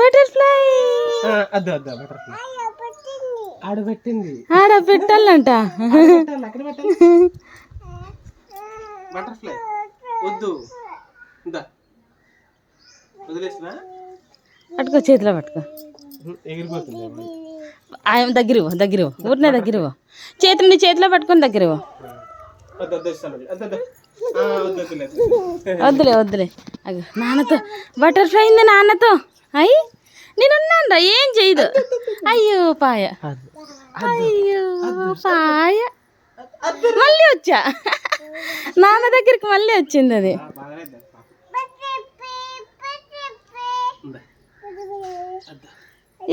Butterfly ఆడ పెట్టాలంట. Butterfly వద్దు పట్టుకో, చేతిలో పట్టుకో. ఆయన దగ్గర ఊరినే దగ్గర చేతిని చేతిలో పట్టుకొని దగ్గర వద్దులే. అగ నాన్నతో బటర్ఫ్లై అయింది నాన్నతో. అయ్యి నేనున్నాను రా, ఏం చేయదు. అయ్యో పాయ మళ్ళీ వచ్చా నాన్న దగ్గరికి, మళ్ళీ వచ్చింది అది.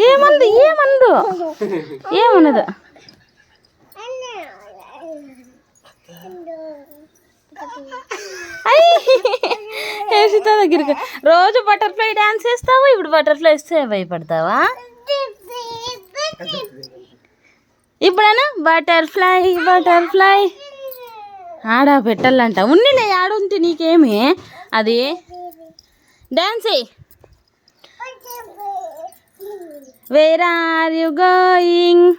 ఏమన్నదు ఏమన్నదు. హేషిత దగ్గరికి రోజు బటర్ఫ్లై డాన్స్ వేస్తావా? ఇప్పుడు బటర్ఫ్లై వస్తే భయపడతావా? ఇప్పుడైనా బటర్ఫ్లై ఆడ పెట్టాలంట. ఉన్నిలే ఆడుంటే నీకేమి అది dance. Where are you going?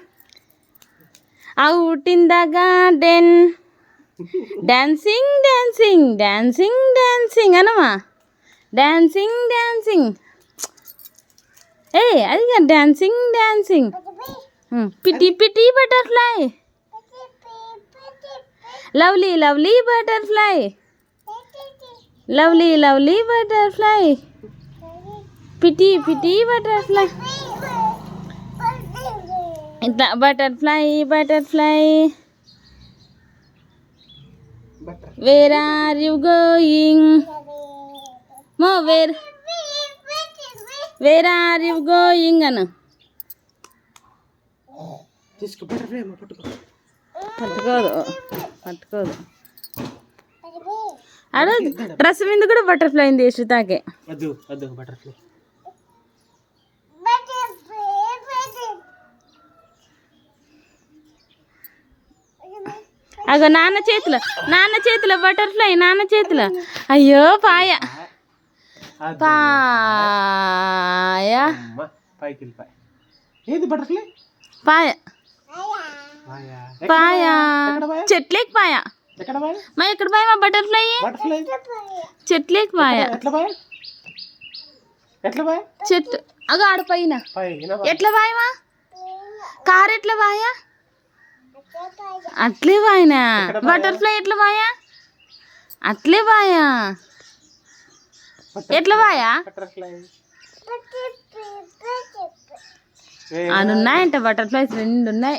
Out in the garden. Dancing అనమా. డాన్సింగ్ అది dancing. Pretty butterfly. Lovely butterfly. Pretty butterfly. ఇట్లా butterfly. Where are you going? Where are you going అను. పట్టుకోదు. అడ డ్రెస్ మీద కూడా బటర్ఫ్లై అయింది శ్రీతాకే. బటర్ఫ్లై. అగో నాన్న చేతిలో బటర్ఫ్లై. నాన్న చేతిలో. అయ్యో పాయ. చెట్లేకి పాయ. మా ఎక్కడ పాయ? మా బటర్ఫ్లై చెట్లేకి పాయ. చెట్టు అగో ఆడ పైన. ఎట్లా పాయమా? కారు ఎట్లా పాయా? అట్లే పాయనా. బటర్ఫ్లై ఎట్లా పాయా? అట్లే పాయా. ఎట్లా పాయా? అనున్నాయంట బటర్ఫ్లైస్ 2 ఉన్నాయి.